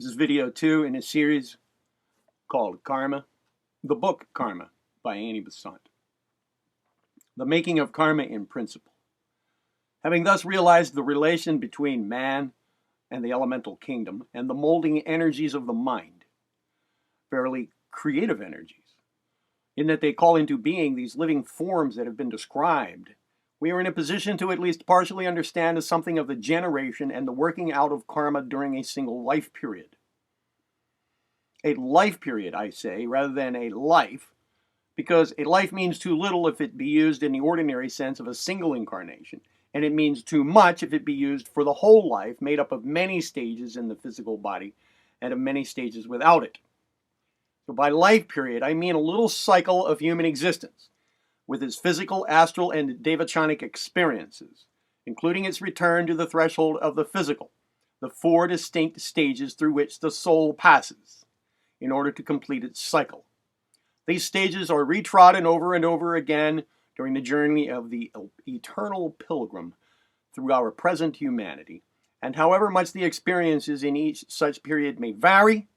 This is video 2 in a series called Karma, the book Karma by Besant. The making of karma in principle. Having thus realized the relation between man and the elemental kingdom and the molding energies of the mind, verily creative energies, in that they call into being these living forms that have been described, we are in a position to at least partially understand something of the generation and the working out of karma during a single life period. A life period, I say, rather than a life, because a life means too little if it be used in the ordinary sense of a single incarnation, and it means too much if it be used for the whole life, made up of many stages in the physical body and of many stages without it. So by life period, I mean a little cycle of human existence, with its physical, astral, and devachanic experiences, including its return to the threshold of the physical, the 4 distinct stages through which the soul passes, in order to complete its cycle. These stages are retrodden over and over again during the journey of the eternal pilgrim through our present humanity, and however much the experiences in each such period may vary,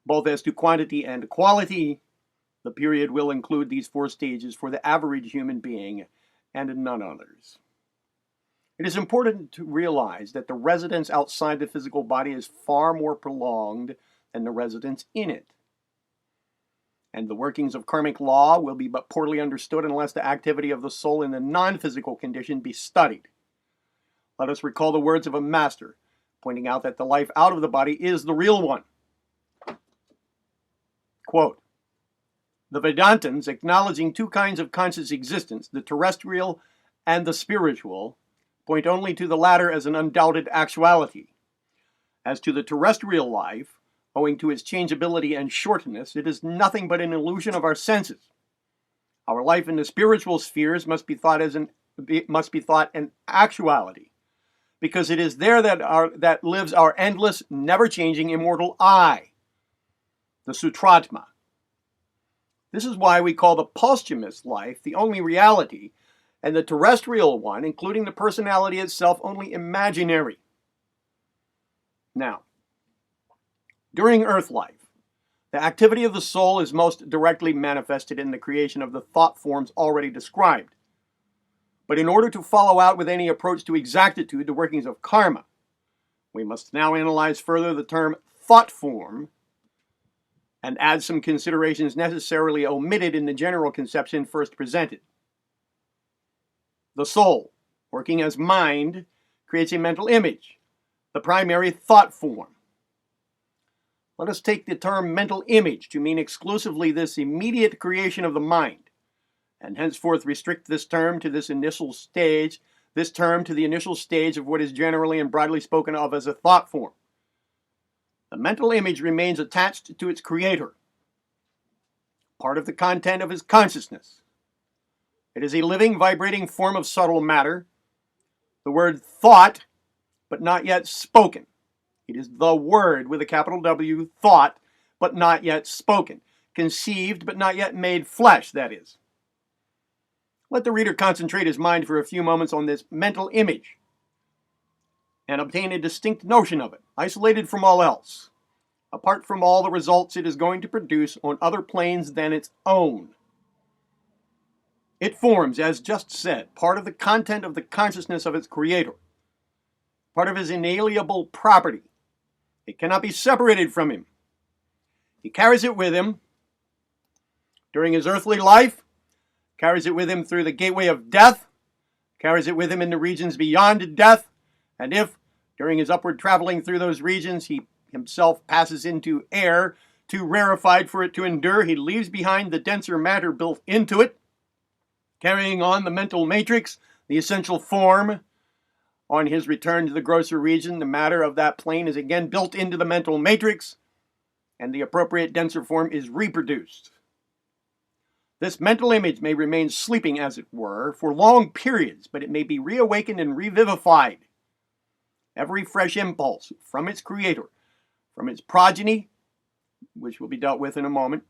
both as to quantity and quality, the period will include these 4 stages for the average human being and none others. It is important to realize that the residence outside the physical body is far more prolonged than the residence in it. And the workings of karmic law will be but poorly understood unless the activity of the soul in the non-physical condition be studied. Let us recall the words of a master, pointing out that the life out of the body is the real one. Quote, "The Vedantins, acknowledging 2 kinds of conscious existence, the terrestrial and the spiritual, point only to the latter as an undoubted actuality. As to the terrestrial life, owing to its changeability and shortness, it is nothing but an illusion of our senses. Our life in the spiritual spheres must be thought an actuality, because it is there that lives our endless, never-changing, immortal I, the Sutratma. This is why we call the posthumous life the only reality, and the terrestrial one, including the personality itself, only imaginary. Now, during earth life, the activity of the soul is most directly manifested in the creation of the thought forms already described. But in order to follow out with any approach to exactitude the workings of karma, we must now analyze further the term thought form and add some considerations necessarily omitted in the general conception first presented. The soul, working as mind, creates a mental image, the primary thought form. Let us take the term mental image to mean exclusively this immediate creation of the mind, and henceforth restrict this term to the initial stage of what is generally and broadly spoken of as a thought form. The mental image remains attached to its creator, part of the content of his consciousness. It is a living, vibrating form of subtle matter, the word thought, but not yet spoken. It is the word with a capital W, thought, but not yet spoken. Conceived, but not yet made flesh, that is. Let the reader concentrate his mind for a few moments on this mental image and obtain a distinct notion of it, isolated from all else, apart from all the results it is going to produce on other planes than its own. It forms, as just said, part of the content of the consciousness of its creator, part of his inalienable property. It cannot be separated from him. He carries it with him during his earthly life, carries it with him through the gateway of death, carries it with him in the regions beyond death, and if, during his upward traveling through those regions, he himself passes into air too rarefied for it to endure, he leaves behind the denser matter built into it, carrying on the mental matrix, the essential form. On his return to the grosser region, the matter of that plane is again built into the mental matrix, and the appropriate denser form is reproduced. This mental image may remain sleeping, as it were, for long periods, but it may be reawakened and revivified. Every fresh impulse from its creator, from its progeny, which will be dealt with in a moment,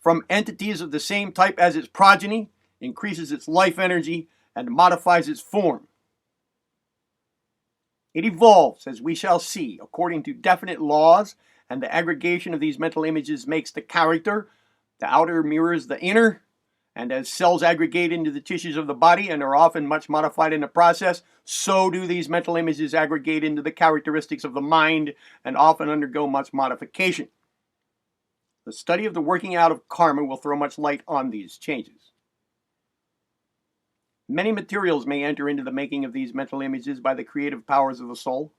from entities of the same type as its progeny, increases its life energy and modifies its form. It evolves, as we shall see, according to definite laws, and the aggregation of these mental images makes the character. The outer mirrors the inner, and as cells aggregate into the tissues of the body and are often much modified in the process, so do these mental images aggregate into the characteristics of the mind and often undergo much modification. The study of the working out of karma will throw much light on these changes. Many materials may enter into the making of these mental images by the creative powers of the soul.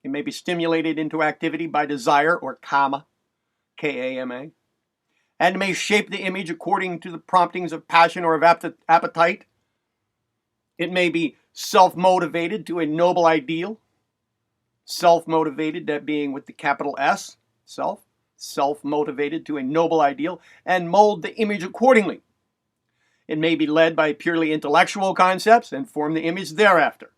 It may be stimulated into activity by desire or kama, K-A-M-A, and may shape the image according to the promptings of passion or of appetite. It may be self-motivated to a noble ideal, self-motivated, that being with the capital S, self-motivated to a noble ideal, and mold the image accordingly. It may be led by purely intellectual concepts and form the image thereafter.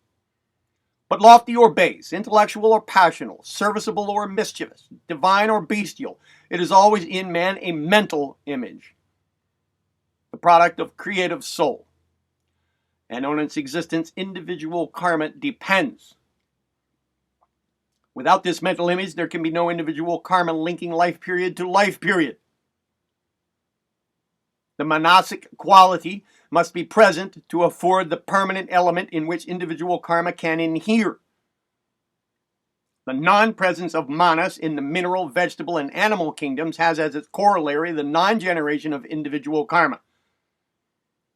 But lofty or base, intellectual or passional, serviceable or mischievous, divine or bestial, it is always in man a mental image, the product of creative soul. And on its existence, individual karma depends. Without this mental image, there can be no individual karma linking life period to life period. The manasic quality must be present to afford the permanent element in which individual karma can inhere. The non-presence of manas in the mineral, vegetable, and animal kingdoms has as its corollary the non-generation of individual karma,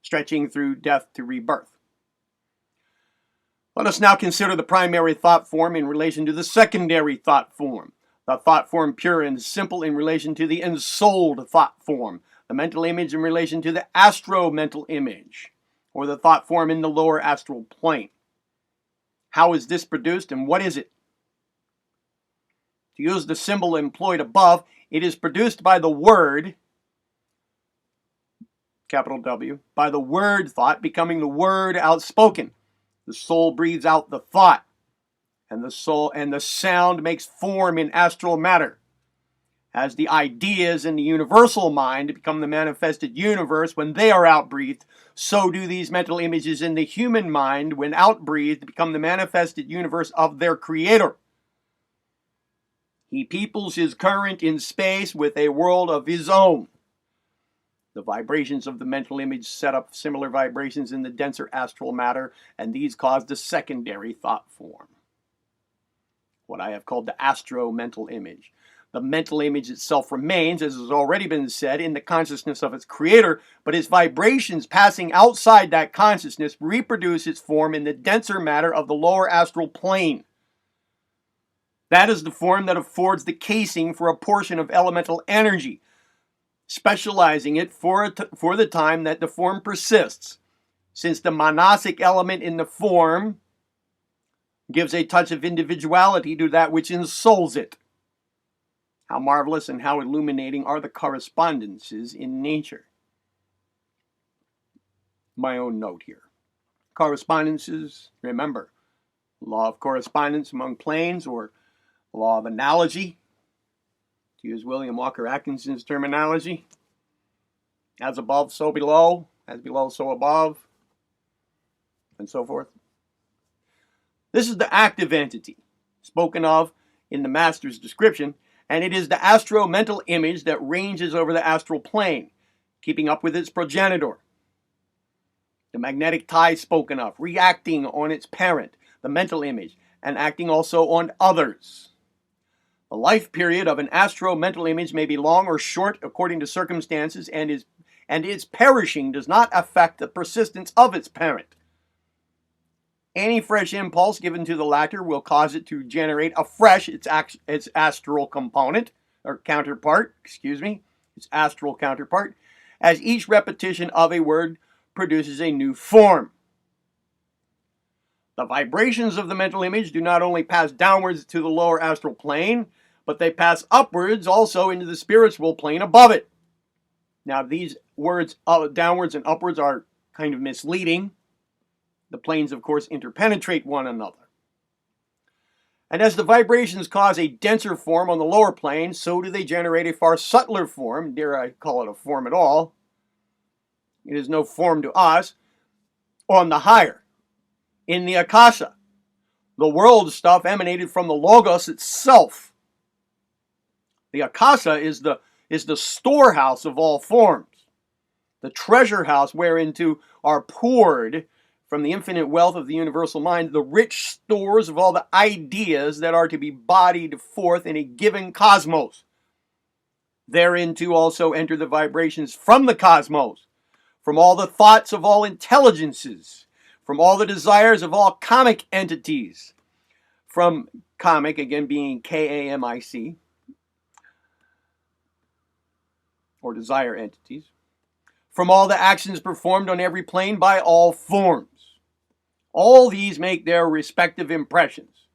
stretching through death to rebirth. Let us now consider the primary thought form in relation to the secondary thought form, the thought form pure and simple in relation to the ensouled thought form, the mental image in relation to the astro-mental image, or the thought form in the lower astral plane. How is this produced and what is it? To use the symbol employed above, it is produced by the word, capital W, by the word thought becoming the word outspoken. The soul breathes out the thought, and the sound makes form in astral matter. As the ideas in the universal mind become the manifested universe when they are outbreathed, so do these mental images in the human mind, when outbreathed, become the manifested universe of their creator. He peoples his current in space with a world of his own. The vibrations of the mental image set up similar vibrations in the denser astral matter, and these cause the secondary thought form, what I have called the astro-mental image. The mental image itself remains, as has already been said, in the consciousness of its creator, but its vibrations passing outside that consciousness reproduce its form in the denser matter of the lower astral plane. That is the form that affords the casing for a portion of elemental energy, specializing it for the time that the form persists, since the manasic element in the form gives a touch of individuality to that which ensouls it. How marvelous and how illuminating are the correspondences in nature. My own note here. Correspondences, remember, law of correspondence among planes, or law of analogy, to use William Walker Atkinson's terminology. As above, so below. As below, so above. And so forth. This is the active entity spoken of in the master's description, and it is the astro-mental image that ranges over the astral plane, keeping up with its progenitor. The magnetic tie spoken of, reacting on its parent, the mental image, and acting also on others. The life period of an astro-mental image may be long or short according to circumstances, and its perishing does not affect the persistence of its parent. Any fresh impulse given to the latter will cause it to generate afresh its astral component, or counterpart, its astral counterpart, as each repetition of a word produces a new form. The vibrations of the mental image do not only pass downwards to the lower astral plane, but they pass upwards also into the spiritual plane above it. Now, these words downwards and upwards are kind of misleading. The planes, of course, interpenetrate one another. And as the vibrations cause a denser form on the lower plane, so do they generate a far subtler form, dare I call it a form at all. It is no form to us, on the higher, in the Akasa, The world stuff emanated from the Logos itself. The Akasa is the storehouse of all forms, the treasure house whereinto are poured from the infinite wealth of the universal mind the rich stores of all the ideas that are to be bodied forth in a given cosmos. Thereinto also enter the vibrations from the cosmos, from all the thoughts of all intelligences, from all the desires of all kamic entities, from kamic, again being Kamic, or desire entities, from all the actions performed on every plane by all forms. All these make their respective impressions,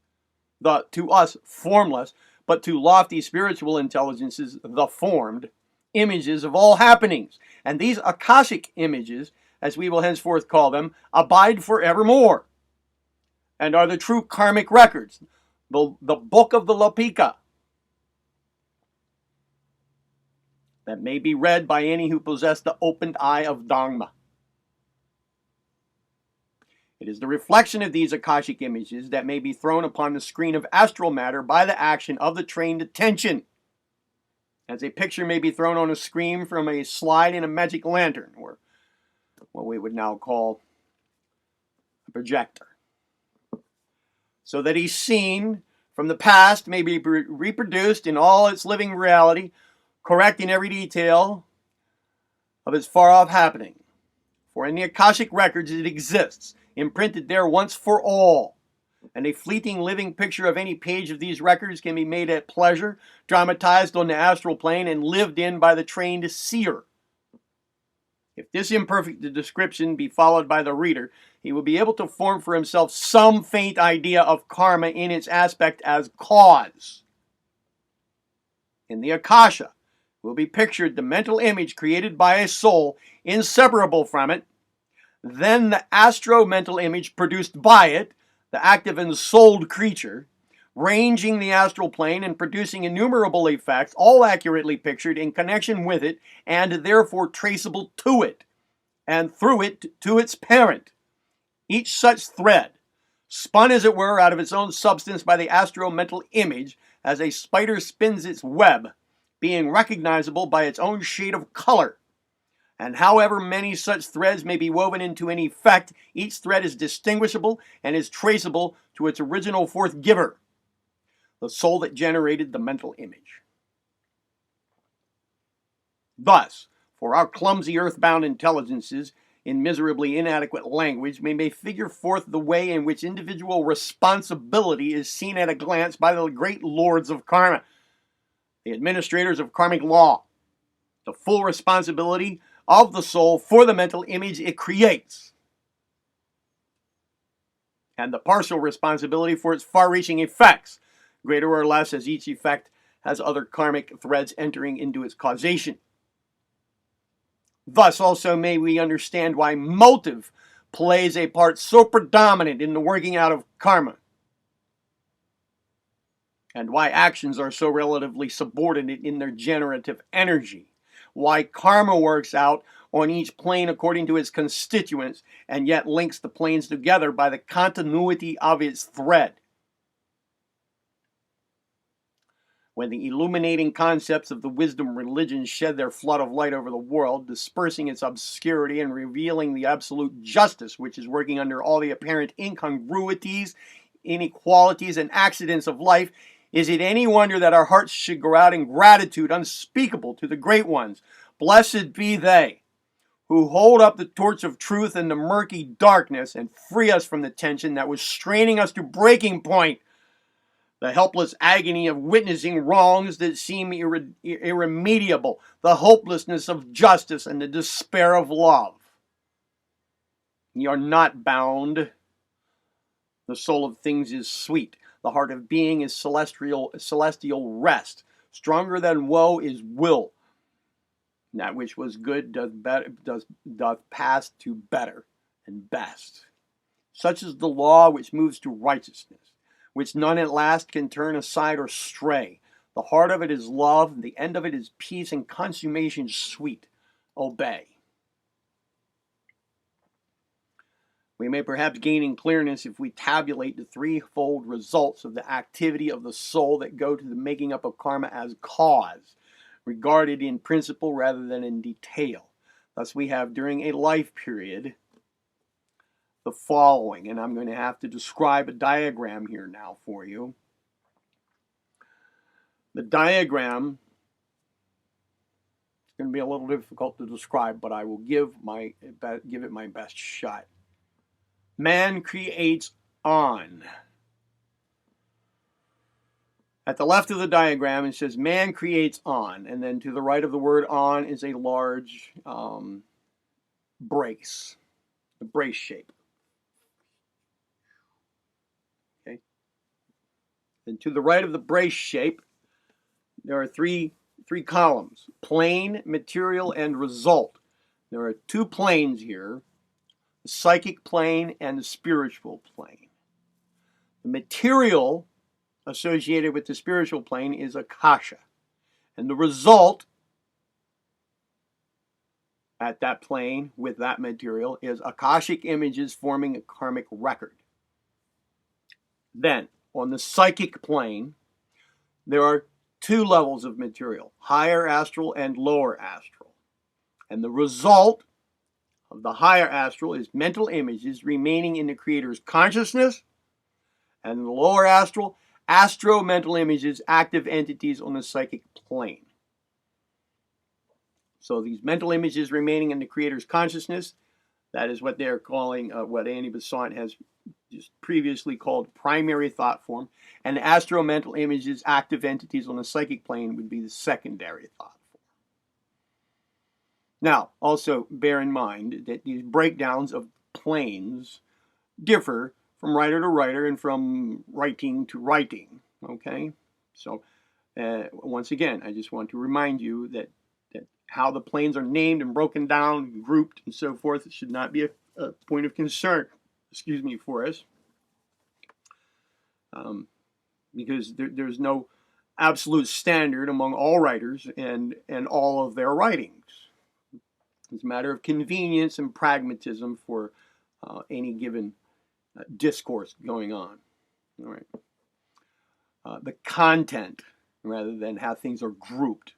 the to us formless, but to lofty spiritual intelligences the formed, images of all happenings. And these Akashic images, as we will henceforth call them, abide forevermore, and are the true karmic records, the book of the Lopika, that may be read by any who possess the opened eye of Dharma. It is the reflection of these Akashic images that may be thrown upon the screen of astral matter by the action of the trained attention, as a picture may be thrown on a screen from a slide in a magic lantern, or what we would now call a projector, so that he's seen from the past may be reproduced in all its living reality, correcting every detail of its far-off happening. For in the Akashic records it exists, imprinted there once for all, and a fleeting living picture of any page of these records can be made at pleasure, dramatized on the astral plane, and lived in by the trained seer. If this imperfect description be followed by the reader, he will be able to form for himself some faint idea of karma in its aspect as cause. In the Akasha will be pictured the mental image created by a soul inseparable from it, then the astro-mental image produced by it, the active and souled creature, ranging the astral plane and producing innumerable effects, all accurately pictured in connection with it, and therefore traceable to it, and through it to its parent. Each such thread, spun as it were out of its own substance by the astro-mental image, as a spider spins its web, being recognizable by its own shade of color. And however many such threads may be woven into an effect, each thread is distinguishable and is traceable to its original fourth giver, the soul that generated the mental image. Thus, for our clumsy earthbound intelligences, in miserably inadequate language, we may figure forth the way in which individual responsibility is seen at a glance by the great lords of karma, the administrators of karmic law, the full responsibility of the soul for the mental image it creates, and the partial responsibility for its far-reaching effects, greater or less as each effect has other karmic threads entering into its causation. Thus also may we understand why motive plays a part so predominant in the working out of karma, and why actions are so relatively subordinate in their generative energy, why karma works out on each plane according to its constituents, and yet links the planes together by the continuity of its thread. When the illuminating concepts of the wisdom religion shed their flood of light over the world, dispersing its obscurity and revealing the absolute justice which is working under all the apparent incongruities, inequalities, and accidents of life, is it any wonder that our hearts should go out in gratitude unspeakable to the great ones? Blessed be they who hold up the torch of truth in the murky darkness and free us from the tension that was straining us to breaking point, the helpless agony of witnessing wrongs that seem irremediable, the hopelessness of justice, and the despair of love. Ye are not bound. The soul of things is sweet. The heart of being is celestial rest. Stronger than woe is will. That which was good doth pass to better and best. Such is the law which moves to righteousness, which none at last can turn aside or stray. The heart of it is love, and the end of it is peace, and consummation sweet. Obey. We may perhaps gain in clearness if we tabulate the threefold results of the activity of the soul that go to the making up of karma as cause, regarded in principle rather than in detail. Thus we have during a life period the following, and I'm going to have to describe a diagram here now for you. The diagram is going to be a little difficult to describe, but I will give it my best shot. Man creates on. At the left of the diagram, it says man creates on, and then to the right of the word on is a large brace, a brace shape. Okay. And to the right of the brace shape, there are three columns: plane, material, and result. There are two planes here: the psychic plane and the spiritual plane. The material associated with the spiritual plane is Akasa, and the result at that plane with that material is Akashic images forming a karmic record. Then, on the psychic plane, there are two levels of material: higher astral and lower astral. And the result of the higher astral is mental images remaining in the creator's consciousness, and the lower astral, astro-mental images, active entities on the psychic plane. So these mental images remaining in the creator's consciousness, that is what they're calling, what Andy Besant has just previously called primary thought form, and astro-mental images, active entities on the psychic plane would be the secondary thought form. Now, also bear in mind that these breakdowns of planes differ from writer to writer and from writing to writing, okay? So, once again, I just want to remind you that how the planes are named and broken down, grouped, and so forth, it should not be a point of concern, for us. Because there's no absolute standard among all writers and all of their writings. It's a matter of convenience and pragmatism for any given discourse going on. All right. The content, rather than how things are grouped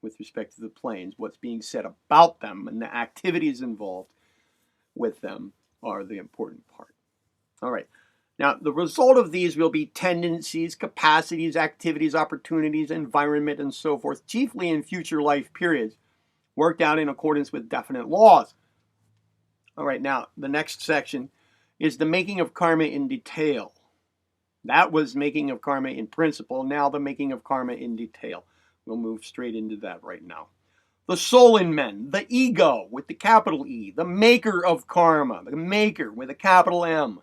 with respect to the planes, what's being said about them and the activities involved with them are the important part. All right. Now, the result of these will be tendencies, capacities, activities, opportunities, environment, and so forth, chiefly in future life periods, worked out in accordance with definite laws. All right, now, the next section is the making of karma in detail. That was making of karma in principle. Now the making of karma in detail. We'll move straight into that right now. The soul in men, the ego with the capital E, the maker of karma, the maker with a capital M,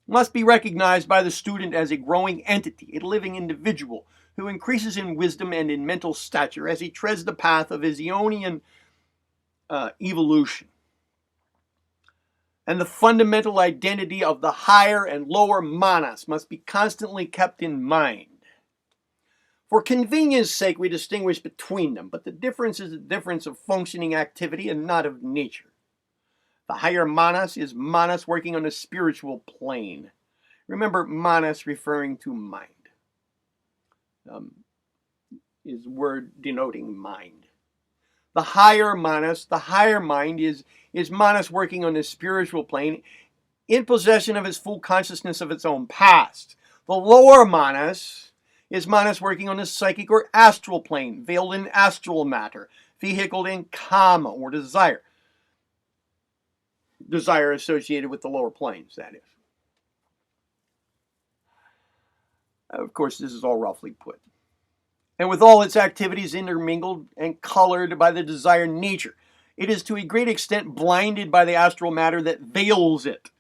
must be recognized by the student as a growing entity, a living individual who increases in wisdom and in mental stature as he treads the path of his Ionian evolution. And the fundamental identity of the higher and lower manas must be constantly kept in mind. For convenience sake, we distinguish between them, but the difference is a difference of functioning activity and not of nature. The higher manas is manas working on a spiritual plane. Remember, manas referring to mind. Is word denoting mind. The higher manas, the higher mind is manas working on the spiritual plane in possession of its full consciousness of its own past. The lower manas is manas working on the psychic or astral plane, veiled in astral matter, vehicled in kama or desire. Desire associated with the lower planes, that is. Of course, this is all roughly put. And with all its activities intermingled and colored by the desired nature, it is to a great extent blinded by the astral matter that veils it,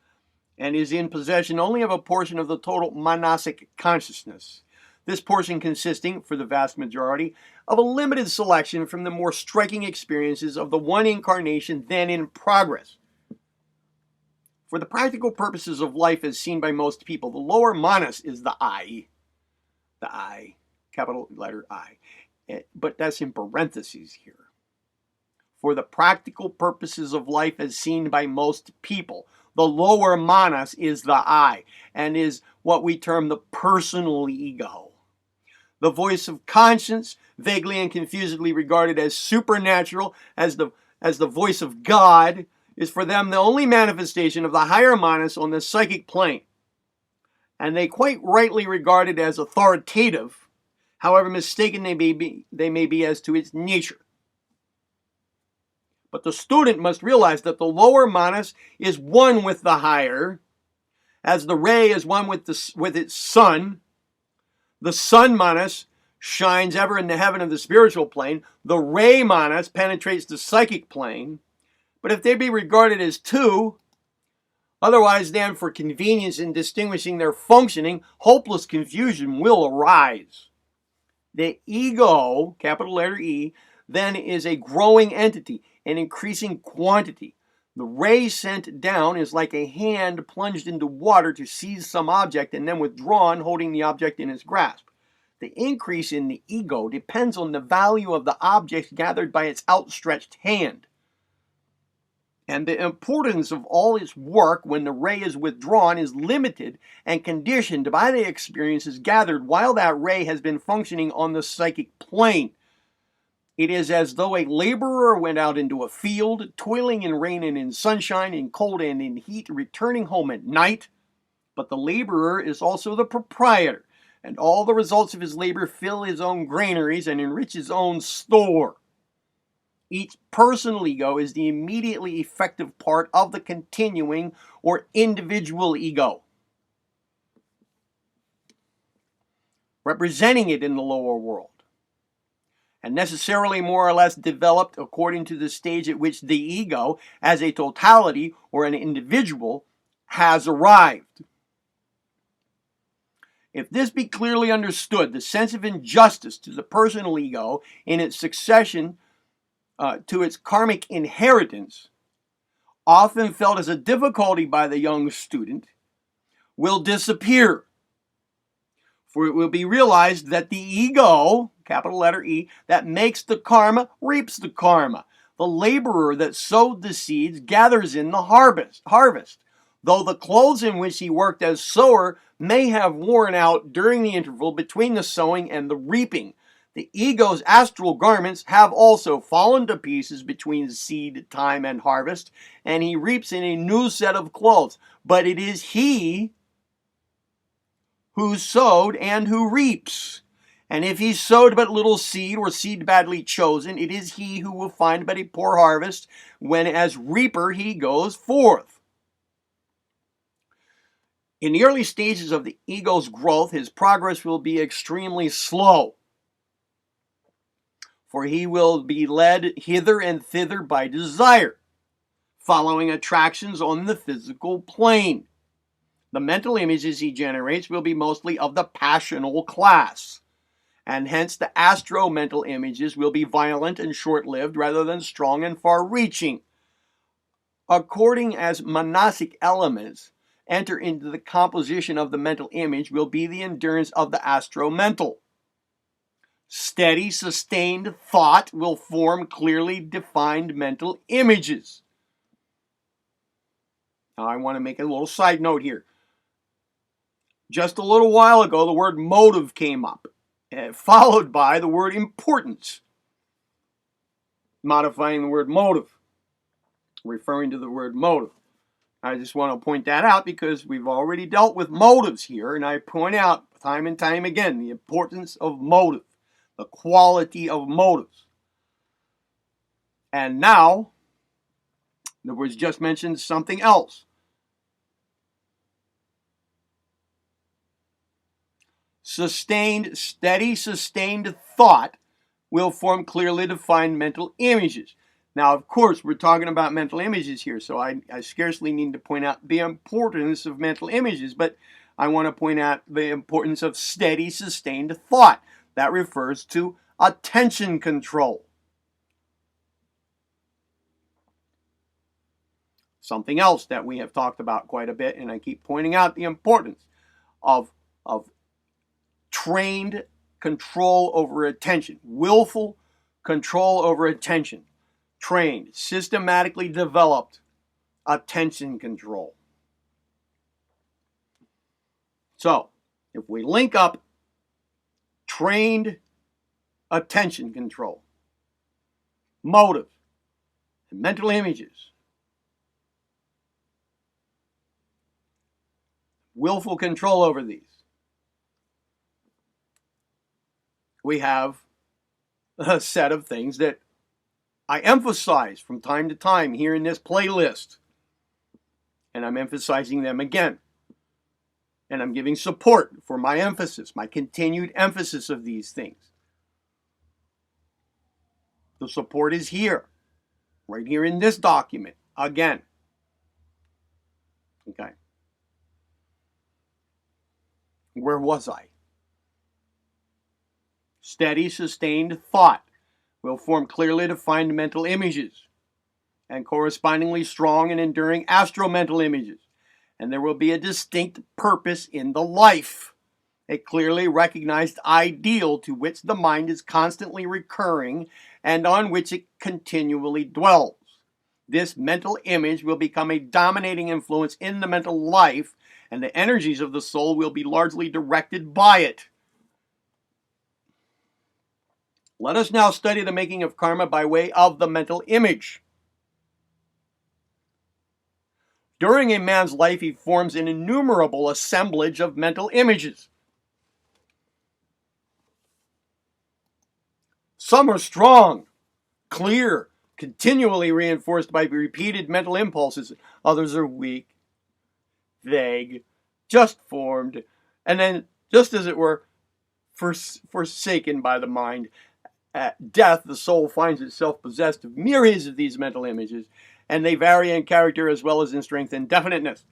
and is in possession only of a portion of the total manasic consciousness. This portion consisting, for the vast majority, of a limited selection from the more striking experiences of the one incarnation then in progress. For the practical purposes of life as seen by most people, the lower manas is the I, capital letter I, but that's in parentheses here. For the practical purposes of life as seen by most people, The lower manas is the I, and is what we term the personal ego. The voice of conscience, vaguely and confusedly regarded as supernatural, as the voice of God, is for them the only manifestation of the higher manas on the psychic plane. And they quite rightly regard it as authoritative, however mistaken they may be as to its nature. But the student must realize that the lower manas is one with the higher, as the ray is one with its sun. The sun manas shines ever in the heaven of the spiritual plane. The ray manas penetrates the psychic plane. But if they be regarded as two, otherwise than for convenience in distinguishing their functioning, hopeless confusion will arise. The ego, capital letter E, then is a growing entity, an increasing quantity. The ray sent down is like a hand plunged into water to seize some object and then withdrawn, holding the object in its grasp. The increase in the ego depends on the value of the object gathered by its outstretched hand. And the importance of all its work when the ray is withdrawn is limited and conditioned by the experiences gathered while that ray has been functioning on the psychic plane. It is as though a laborer went out into a field, toiling in rain and in sunshine, in cold and in heat, returning home at night. But the laborer is also the proprietor, and all the results of his labor fill his own granaries and enrich his own store. Each personal ego is the immediately effective part of the continuing or individual ego, representing it in the lower world, and necessarily more or less developed according to the stage at which the ego, as a totality or an individual, has arrived. If this be clearly understood, the sense of injustice to the personal ego in its succession to its karmic inheritance, often felt as a difficulty by the young student, will disappear. For it will be realized that the ego, capital letter E, that makes the karma reaps the karma. The laborer that sowed the seeds gathers in the harvest, though the clothes in which he worked as sower may have worn out during the interval between the sowing and the reaping. The ego's astral garments have also fallen to pieces between seed time and harvest, and he reaps in a new set of clothes. But it is he who sowed and who reaps. And if he sowed but little seed, or seed badly chosen, it is he who will find but a poor harvest when as reaper he goes forth. In the early stages of the ego's growth, his progress will be extremely slow, for he will be led hither and thither by desire, following attractions on the physical plane. The mental images he generates will be mostly of the passional class, and hence the astro-mental images will be violent and short-lived rather than strong and far-reaching. According as manasic elements enter into the composition of the mental image will be the endurance of the astro-mental. Steady, sustained thought will form clearly defined mental images. Now, I want to make a little side note here. Just a little while ago, the word motive came up, followed by the word importance, modifying the word motive, referring to the word motive. I just want to point that out because we've already dealt with motives here, and I point out time and time again the importance of motive, the quality of motives. And now, there was just mentioned something else. Steady, sustained thought will form clearly defined mental images. Now, of course, we're talking about mental images here, so I scarcely need to point out the importance of mental images, but I want to point out the importance of steady, sustained thought. That refers to attention control. Something else that we have talked about quite a bit, and I keep pointing out the importance of trained control over attention, willful control over attention, trained, systematically developed attention control. So, if we link up trained attention control, motive, and mental images, willful control over these, we have a set of things that I emphasize from time to time here in this playlist. And I'm emphasizing them again. And I'm giving support for my emphasis, my continued emphasis of these things. The support is here, right here in this document, again. Okay. Where was I? Steady, sustained thought will form clearly defined mental images and correspondingly strong and enduring astral-mental images. And there will be a distinct purpose in the life, a clearly recognized ideal to which the mind is constantly recurring and on which it continually dwells. This mental image will become a dominating influence in the mental life, and the energies of the soul will be largely directed by it. Let us now study the making of karma by way of the mental image. During a man's life, he forms an innumerable assemblage of mental images. Some are strong, clear, continually reinforced by repeated mental impulses. Others are weak, vague, just formed, and then, just as it were, forsaken by the mind. At death, the soul finds itself possessed of myriads of these mental images, and they vary in character as well as in strength and definiteness.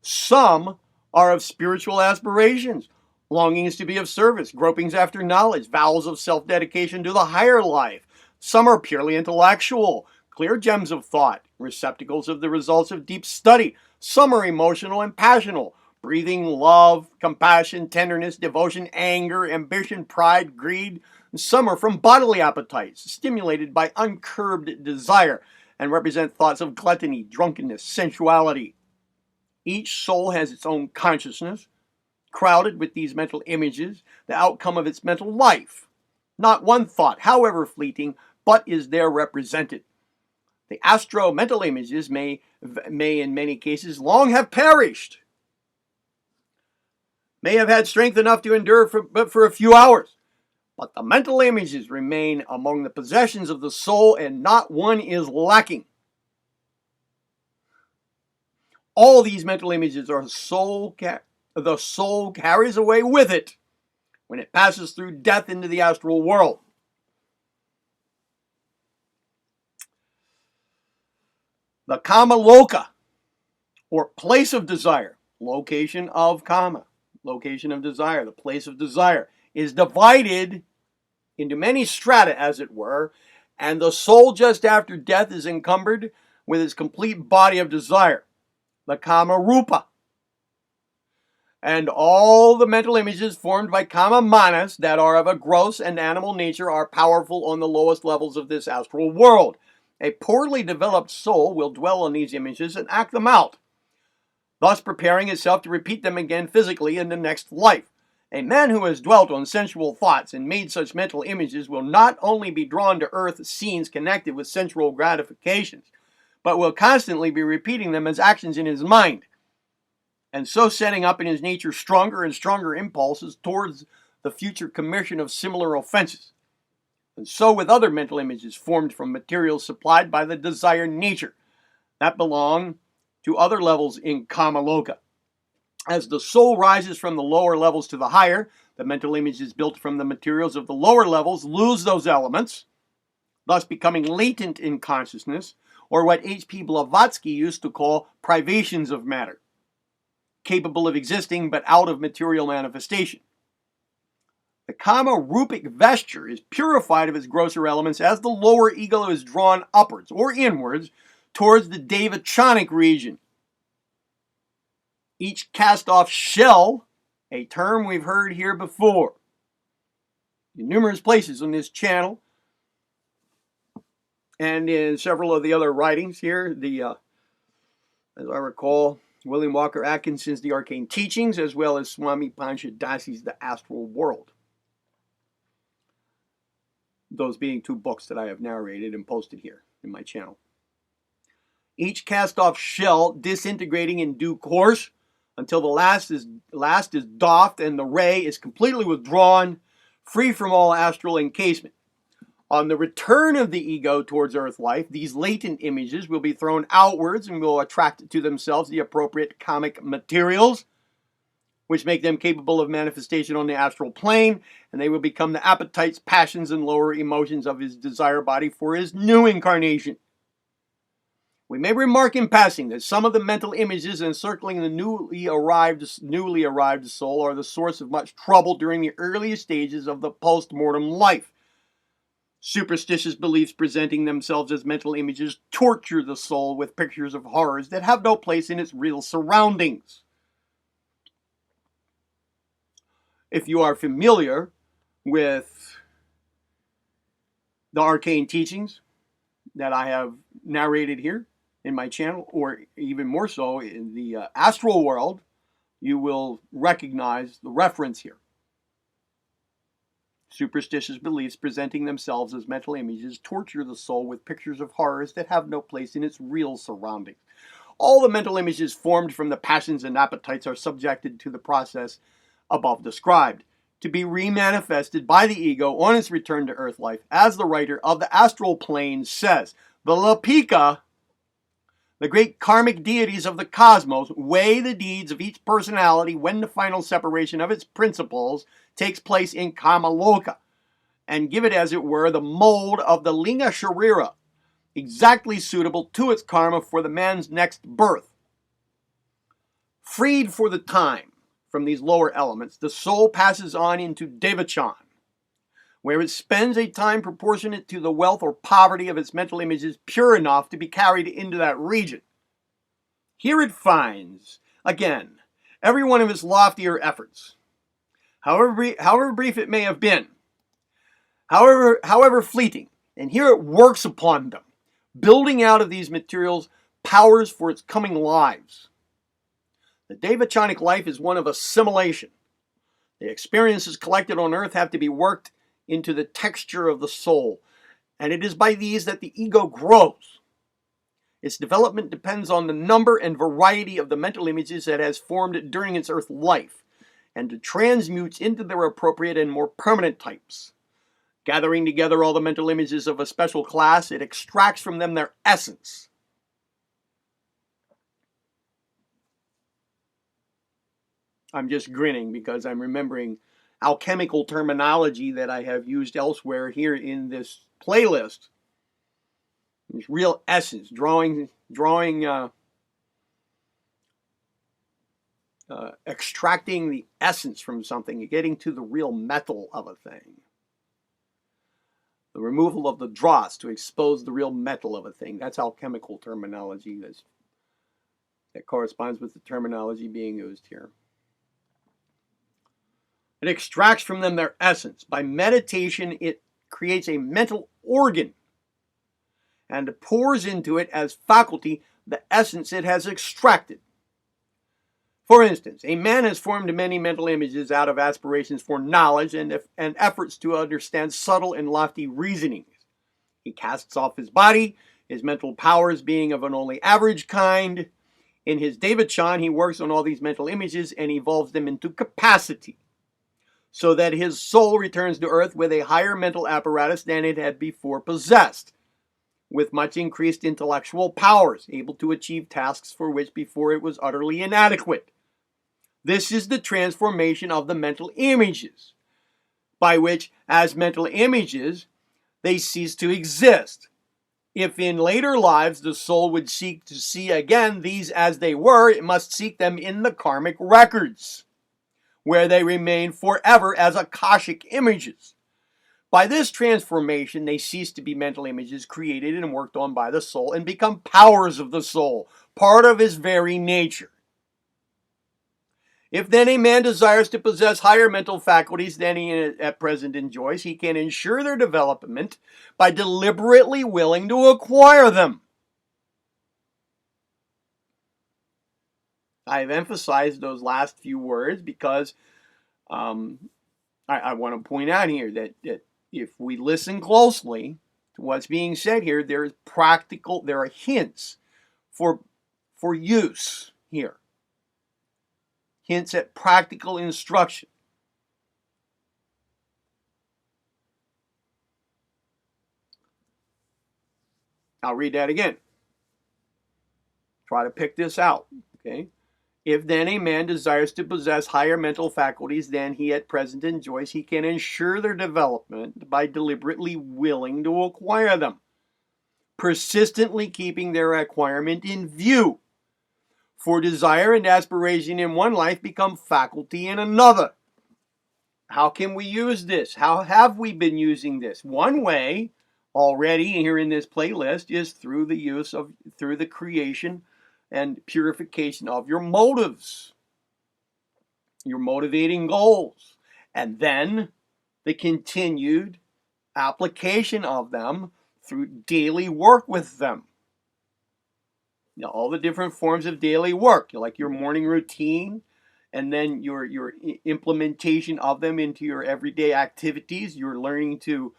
Some are of spiritual aspirations, longings to be of service, gropings after knowledge, vows of self-dedication to the higher life. Some are purely intellectual, clear gems of thought, receptacles of the results of deep study. Some are emotional and passional, breathing love, compassion, tenderness, devotion, anger, ambition, pride, greed. Some are from bodily appetites, stimulated by uncurbed desire, and represent thoughts of gluttony, drunkenness, sensuality. Each soul has its own consciousness, crowded with these mental images, the outcome of its mental life. Not one thought, however fleeting, but is there represented. The astro-mental images may in many cases long have perished, may have had strength enough to endure but for a few hours. But the mental images remain among the possessions of the soul, and not one is lacking. All these mental images are the soul carries away with it when it passes through death into the astral world. The Kama Loka, or place of desire, location of Kama, location of desire, the place of desire, is divided into many strata, as it were, and the soul just after death is encumbered with its complete body of desire, the Kama Rupa. And all the mental images formed by Kama Manas that are of a gross and animal nature are powerful on the lowest levels of this astral world. A poorly developed soul will dwell on these images and act them out, thus preparing itself to repeat them again physically in the next life. A man who has dwelt on sensual thoughts and made such mental images will not only be drawn to earth scenes connected with sensual gratifications, but will constantly be repeating them as actions in his mind, and so setting up in his nature stronger and stronger impulses towards the future commission of similar offenses. And so with other mental images formed from materials supplied by the desired nature that belong to other levels in Kama Loka. As the soul rises from the lower levels to the higher, the mental images built from the materials of the lower levels lose those elements, thus becoming latent in consciousness, or what H.P. Blavatsky used to call privations of matter, capable of existing but out of material manifestation. The Kama Rupic vesture is purified of its grosser elements as the lower ego is drawn upwards or inwards towards the Devachanic region. Each cast-off shell, a term we've heard here before in numerous places on this channel and in several of the other writings here, as I recall, William Walker Atkinson's The Arcane Teachings, as well as Swami Panchadasi's The Astral World. Those being two books that I have narrated and posted here in my channel. Each cast-off shell disintegrating in due course until the last is doffed and the ray is completely withdrawn, free from all astral encasement. On the return of the ego towards earth life, these latent images will be thrown outwards and will attract to themselves the appropriate karmic materials, which make them capable of manifestation on the astral plane, and they will become the appetites, passions, and lower emotions of his desire body for his new incarnation. We may remark in passing that some of the mental images encircling the newly arrived soul are the source of much trouble during the earliest stages of the post-mortem life. Superstitious beliefs presenting themselves as mental images torture the soul with pictures of horrors that have no place in its real surroundings. If you are familiar with the arcane teachings that I have narrated here in my channel, or even more so in the astral world, you will recognize the reference here. Superstitious beliefs presenting themselves as mental images torture the soul with pictures of horrors that have no place in its real surroundings. All the mental images formed from the passions and appetites are subjected to the process above described, to be remanifested by the ego on its return to earth life. As the writer of the astral plane says, the Lapika, the great karmic deities of the cosmos, weigh the deeds of each personality when the final separation of its principles takes place in Kamaloka, and give it, as it were, the mold of the Linga Sharira, exactly suitable to its karma for the man's next birth. Freed for the time from these lower elements, the soul passes on into Devachan, where it spends a time proportionate to the wealth or poverty of its mental images pure enough to be carried into that region. Here it finds, again, every one of its loftier efforts, however brief it may have been, however fleeting, and here it works upon them, building out of these materials powers for its coming lives. The Devachanic life is one of assimilation. The experiences collected on earth have to be worked into the texture of the soul, and it is by these that the ego grows. Its development depends on the number and variety of the mental images it has formed during its earth life, and it transmutes into their appropriate and more permanent types. Gathering together all the mental images of a special class, it extracts from them their essence. I'm just grinning because I'm remembering alchemical terminology that I have used elsewhere here in this playlist. It's real essence, extracting the essence from something, getting to the real metal of a thing. The removal of the dross to expose the real metal of a thing. That's alchemical terminology that corresponds with the terminology being used here. It extracts from them their essence. By meditation, it creates a mental organ and pours into it as faculty the essence it has extracted. For instance, a man has formed many mental images out of aspirations for knowledge and efforts to understand subtle and lofty reasonings. He casts off his body, his mental powers being of an only average kind. In his Devachan, he works on all these mental images and evolves them into capacity, so that his soul returns to earth with a higher mental apparatus than it had before possessed, with much increased intellectual powers, able to achieve tasks for which before it was utterly inadequate. This is the transformation of the mental images, by which, as mental images, they cease to exist. If in later lives the soul would seek to see again these as they were, it must seek them in the karmic records, where they remain forever as Akashic images. By this transformation, they cease to be mental images created and worked on by the soul and become powers of the soul, part of his very nature. If then a man desires to possess higher mental faculties than he at present enjoys, he can ensure their development by deliberately willing to acquire them. I've emphasized those last few words because I want to point out here that if we listen closely to what's being said here, there are hints for use here. Hints at practical instruction. I'll read that again. Try to pick this out, okay? If then a man desires to possess higher mental faculties than he at present enjoys, he can ensure their development by deliberately willing to acquire them, persistently keeping their acquirement in view. For desire and aspiration in one life become faculty in another. How can we use this? How have we been using this? One way already here in this playlist is through the creation and purification of your motives, your motivating goals, and then the continued application of them through daily work with them. All the different forms of daily work, like your morning routine, and then your implementation of them into your everyday activities. You're learning to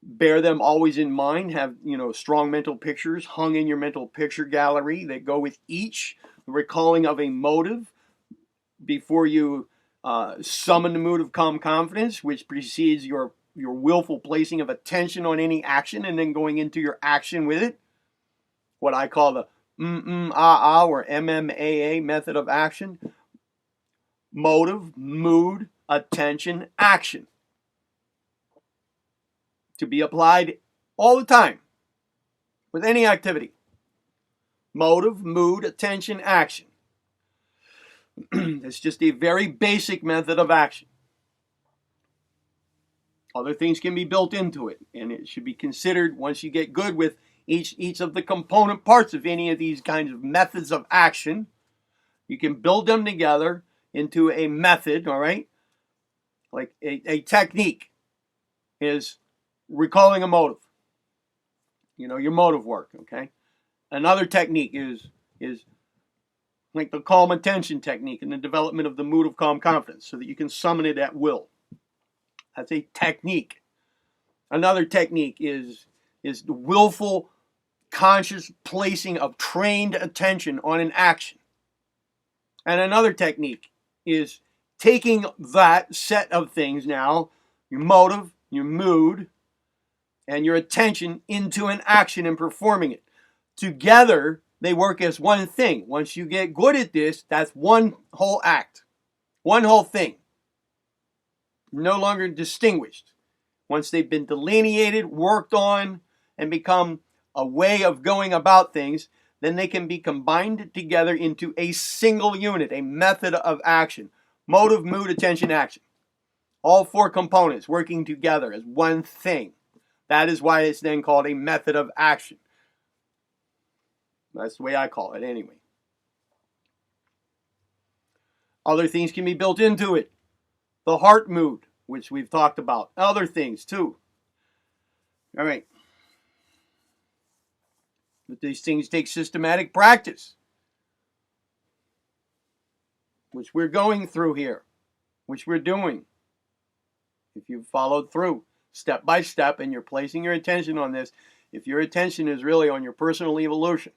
bear them always in mind, have strong mental pictures hung in your mental picture gallery that go with each recalling of a motive before you summon the mood of calm confidence, which precedes your willful placing of attention on any action and then going into your action with it. What I call the or MMAA method of action. Motive, mood, attention, action. To be applied all the time with any activity. Motive, mood, attention, action. It's just a very basic method of action. Other things can be built into it, and it should be considered once you get good with each of the component parts of any of these kinds of methods of action. You can build them together into a method, all right? Like a technique is recalling a motive. Your motive work, okay? Another technique is like the calm attention technique and the development of the mood of calm confidence so that you can summon it at will. That's a technique. Another technique is the willful, conscious placing of trained attention on an action. And another technique is taking that set of things now, your motive, your mood, and your attention into an action and performing it. Together, they work as one thing. Once you get good at this, that's one whole act, one whole thing. No longer distinguished. Once they've been delineated, worked on, and become a way of going about things, then they can be combined together into a single unit, a method of action. Motive, mood, attention, action. All four components working together as one thing. That is why it's then called a method of action. That's the way I call it anyway. Other things can be built into it. The heart mood, which we've talked about. Other things too. All right. But these things take systematic practice, which we're going through here, which we're doing. If you've followed through step by step and you're placing your attention on this, if your attention is really on your personal evolution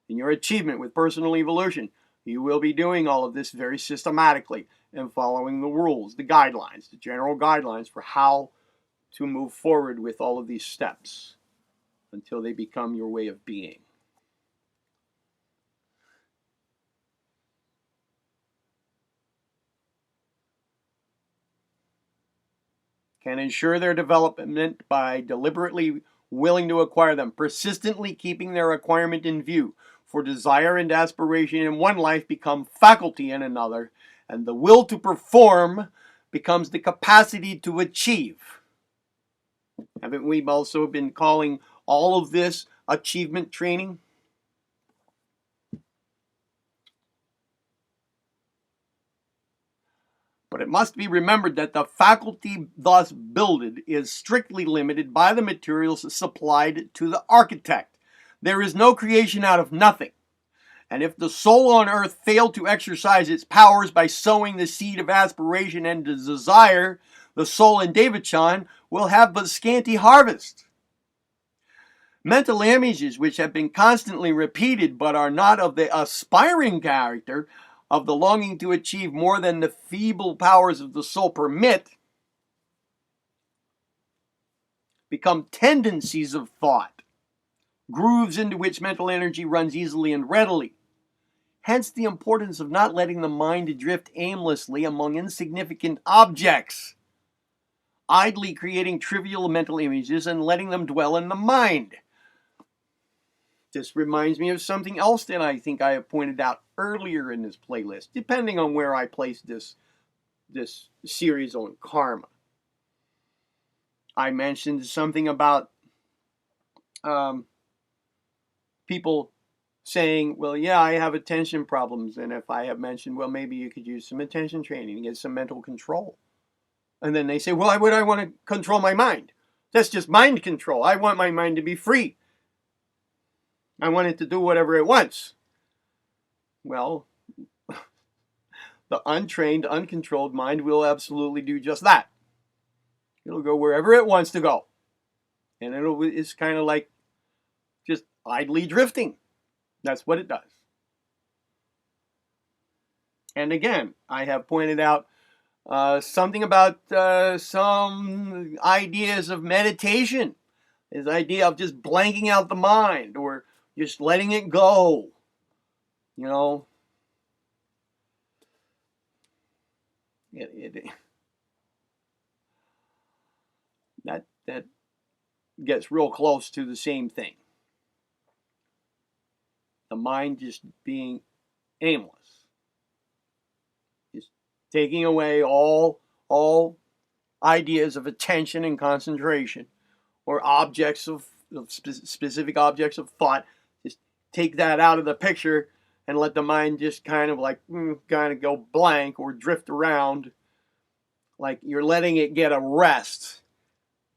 and your achievement with personal evolution, you will be doing all of this very systematically and following the rules, the guidelines, the general guidelines for how to move forward with all of these steps until they become your way of being. Can ensure their development by deliberately willing to acquire them, persistently keeping their acquirement in view. For desire and aspiration in one life become faculty in another, and the will to perform becomes the capacity to achieve. Haven't we also been calling all of this achievement training? But it must be remembered that the faculty thus builded is strictly limited by the materials supplied to the architect. There is no creation out of nothing. And if the soul on earth failed to exercise its powers by sowing the seed of aspiration and desire, the soul in Devachan will have but scanty harvest. Mental images which have been constantly repeated but are not of the aspiring character, of the longing to achieve more than the feeble powers of the soul permit, become tendencies of thought, grooves into which mental energy runs easily and readily. Hence the importance of not letting the mind drift aimlessly among insignificant objects, idly creating trivial mental images and letting them dwell in the mind. This reminds me of something else that I think I have pointed out earlier in this playlist, depending on where I place this series on karma. I mentioned something about people saying, well, yeah, I have attention problems. And if I have mentioned, well, maybe you could use some attention training and get some mental control. And then they say, well, why would I want to control my mind? That's just mind control. I want my mind to be free. I want it to do whatever it wants. Well, the untrained, uncontrolled mind will absolutely do just that. It'll go wherever it wants to go. And it's kind of like just idly drifting. That's what it does. And again, I have pointed out something about some ideas of meditation. This idea of just blanking out the mind or just letting it go. You know, that gets real close to the same thing. The mind just being aimless. Just taking away all ideas of attention and concentration or objects of specific objects of thought. Just take that out of the picture and let the mind just kind of like kind of go blank or drift around like you're letting it get a rest.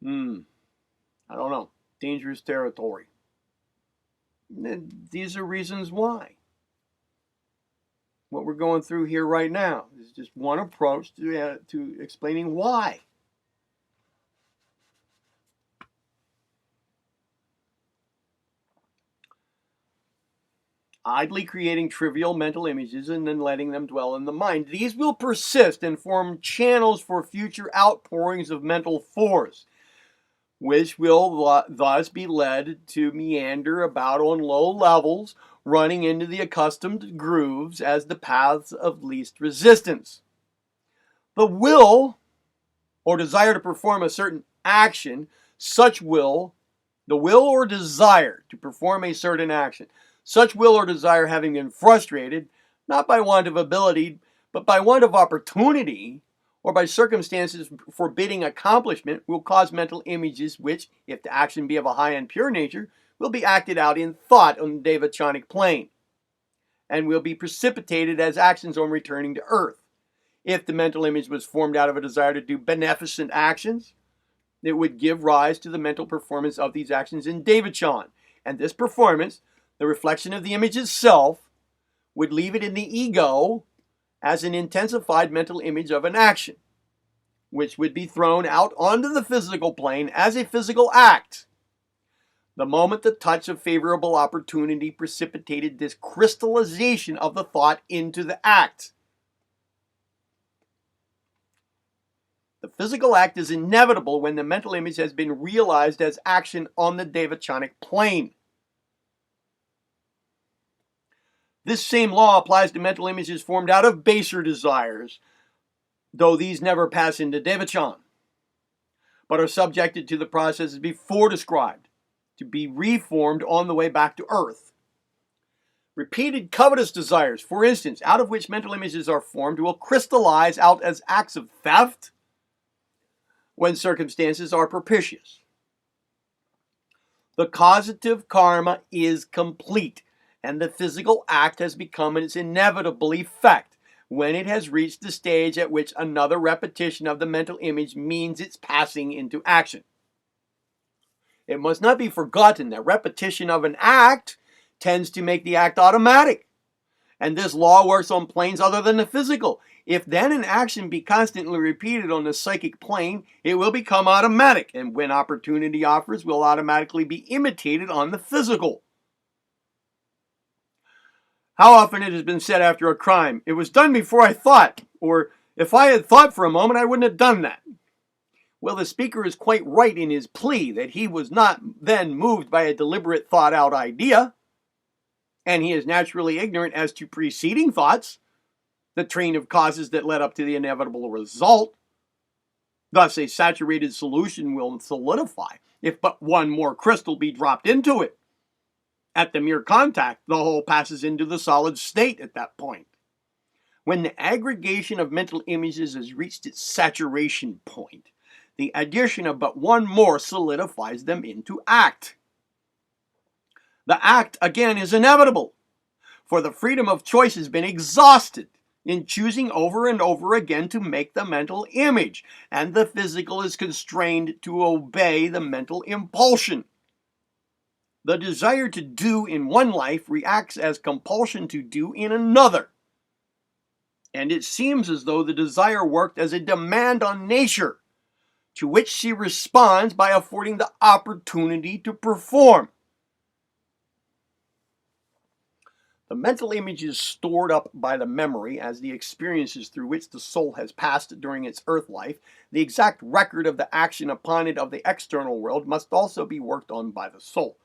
I don't know. Dangerous territory. These are reasons why. What we're going through here right now is just one approach to explaining why. Idly creating trivial mental images and then letting them dwell in the mind. These will persist and form channels for future outpourings of mental force, which will thus be led to meander about on low levels, running into the accustomed grooves as the paths of least resistance. The will, or desire to perform a certain action, the will or desire to perform a certain action, such will or desire having been frustrated, not by want of ability, but by want of opportunity, or by circumstances forbidding accomplishment, will cause mental images which, if the action be of a high and pure nature, will be acted out in thought on the devachanic plane, and will be precipitated as actions on returning to earth. If the mental image was formed out of a desire to do beneficent actions, it would give rise to the mental performance of these actions in devachan, and this performance, the reflection of the image itself, would leave it in the ego as an intensified mental image of an action, which would be thrown out onto the physical plane as a physical act. The moment the touch of favorable opportunity precipitated this crystallization of the thought into the act. The physical act is inevitable when the mental image has been realized as action on the devachanic plane. This same law applies to mental images formed out of baser desires, though these never pass into devachan, but are subjected to the processes before described, to be reformed on the way back to earth. Repeated covetous desires, for instance, out of which mental images are formed, will crystallize out as acts of theft when circumstances are propitious. The causative karma is complete, and the physical act has become its inevitable effect when it has reached the stage at which another repetition of the mental image means its passing into action. It must not be forgotten that repetition of an act tends to make the act automatic, And this law works on planes other than the physical. If then an action be constantly repeated on the psychic plane, it will become automatic, and when opportunity offers, will automatically be imitated on the physical. How often it has been said after a crime, "It was done before I thought," or "If I had thought for a moment, I wouldn't have done that." Well, the speaker is quite right in his plea that he was not then moved by a deliberate, thought-out idea, and he is naturally ignorant as to preceding thoughts, the train of causes that led up to the inevitable result. Thus, a saturated solution will solidify if but one more crystal be dropped into it. At the mere contact, the whole passes into the solid state at that point. When the aggregation of mental images has reached its saturation point, the addition of but one more solidifies them into act. The act, again, is inevitable, for the freedom of choice has been exhausted in choosing over and over again to make the mental image, and the physical is constrained to obey the mental impulsion. The desire to do in one life reacts as compulsion to do in another, and it seems as though the desire worked as a demand on nature, to which she responds by affording the opportunity to perform. The mental images stored up by the memory as the experiences through which the soul has passed during its earth life, the exact record of the action upon it of the external world, must also be worked on by the soul.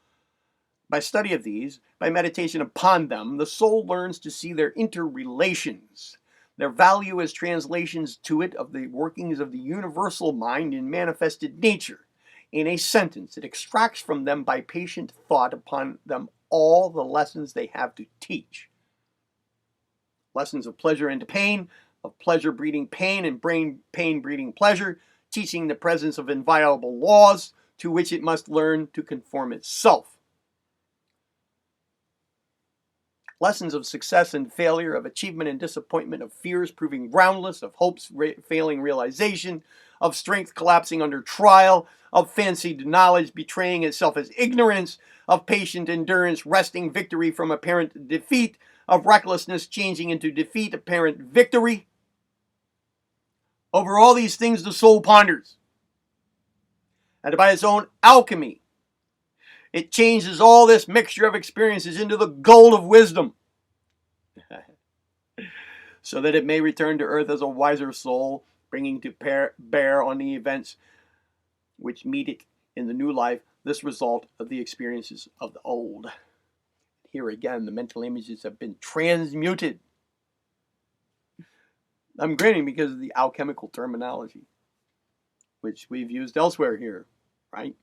By study of these, by meditation upon them, the soul learns to see their interrelations, their value as translations to it of the workings of the universal mind in manifested nature. In a sentence, it extracts from them by patient thought upon them all the lessons they have to teach. Lessons of pleasure and pain, of pleasure breeding pain and pain breeding pleasure, teaching the presence of inviolable laws to which it must learn to conform itself. Lessons of success and failure, of achievement and disappointment, of fears proving groundless, of hopes failing realization, of strength collapsing under trial, of fancied knowledge betraying itself as ignorance, of patient endurance wresting victory from apparent defeat, of recklessness changing into defeat apparent victory. Over all these things the soul ponders, and by its own alchemy, it changes all this mixture of experiences into the gold of wisdom, so that it may return to earth as a wiser soul, bringing to bear on the events which meet it in the new life this result of the experiences of the old. Here again, the mental images have been transmuted. I'm grinning because of the alchemical terminology, which we've used elsewhere here, right?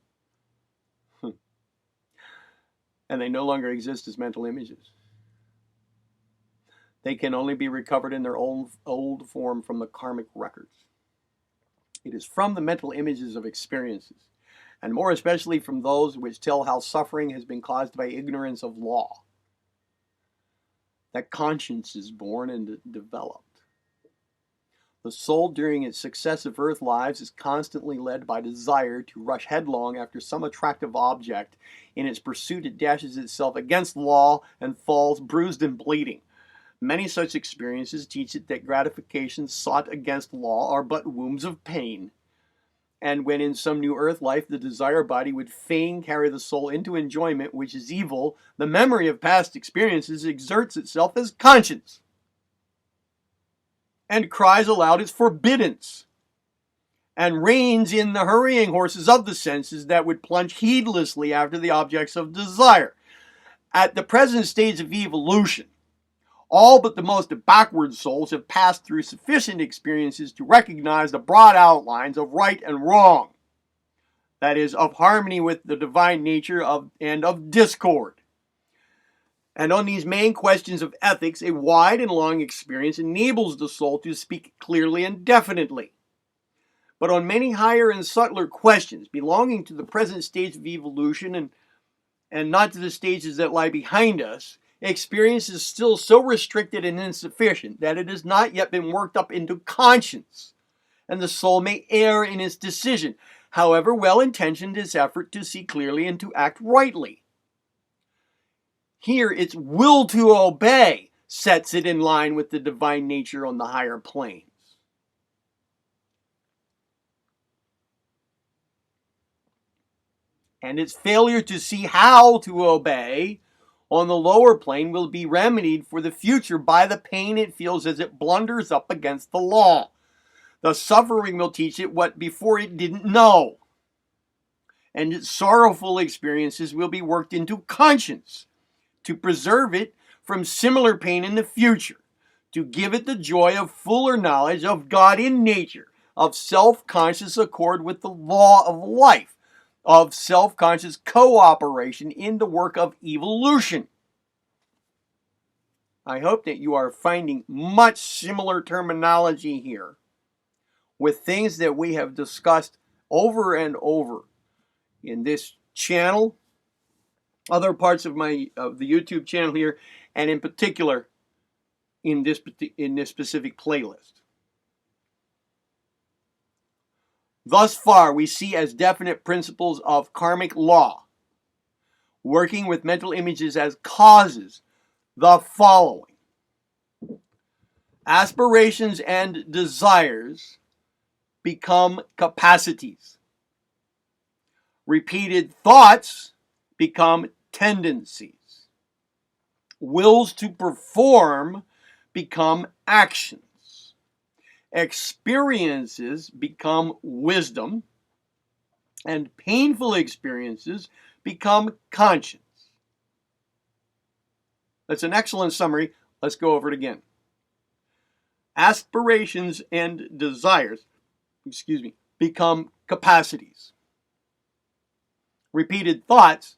And they no longer exist as mental images. They can only be recovered in their old form from the karmic records. It is from the mental images of experiences, and more especially from those which tell how suffering has been caused by ignorance of law, that conscience is born and developed. The soul during its successive earth lives is constantly led by desire to rush headlong after some attractive object. In its pursuit, it dashes itself against law and falls bruised and bleeding. Many such experiences teach it that gratifications sought against law are but wombs of pain. And when in some new earth life the desire body would fain carry the soul into enjoyment, which is evil, the memory of past experiences exerts itself as conscience and cries aloud its forbiddance, and reins in the hurrying horses of the senses that would plunge heedlessly after the objects of desire. At the present stage of evolution, all but the most backward souls have passed through sufficient experiences to recognize the broad outlines of right and wrong, that is, of harmony with the divine nature and of discord. And on these main questions of ethics, a wide and long experience enables the soul to speak clearly and definitely. But on many higher and subtler questions belonging to the present stage of evolution and not to the stages that lie behind us, experience is still so restricted and insufficient that it has not yet been worked up into conscience, and the soul may err in its decision, however well-intentioned its effort to see clearly and to act rightly. Here, its will to obey sets it in line with the divine nature on the higher planes. And its failure to see how to obey on the lower plane will be remedied for the future by the pain it feels as it blunders up against the law. The suffering will teach it what before it didn't know. And its sorrowful experiences will be worked into conscience to preserve it from similar pain in the future, to give it the joy of fuller knowledge of God in nature, of self-conscious accord with the law of life, of self-conscious cooperation in the work of evolution. I hope that you are finding much similar terminology here with things that we have discussed over and over in this channel, other parts of the YouTube channel here, and in particular in this specific playlist. Thus far, we see as definite principles of karmic law, working with mental images as causes, the following: aspirations and desires become capacities. Repeated thoughts become tendencies. Wills to perform become actions. Experiences become wisdom. And painful experiences become conscience. That's an excellent summary. Let's go over it again. Aspirations and desires, become capacities. Repeated thoughts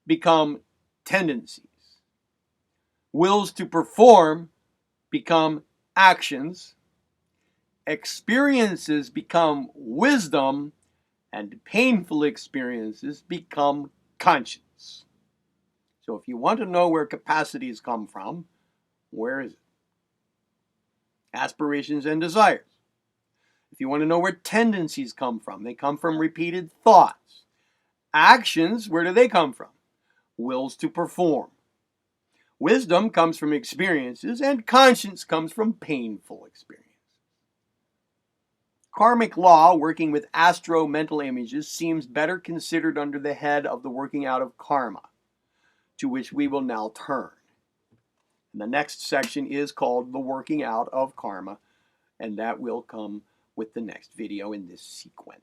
become tendencies. Wills to perform become actions. Experiences become wisdom, and painful experiences become conscience. So if you want to know where capacities come from, where is it? Aspirations and desires. If you want to know where tendencies come from, they come from repeated thoughts. Actions, where do they come from? Wills to perform. Wisdom comes from experiences, and conscience comes from painful experiences. Karmic law, working with astro-mental images, seems better considered under the head of the working out of karma, to which we will now turn. And the next section is called the working out of karma, and that will come with the next video in this sequence.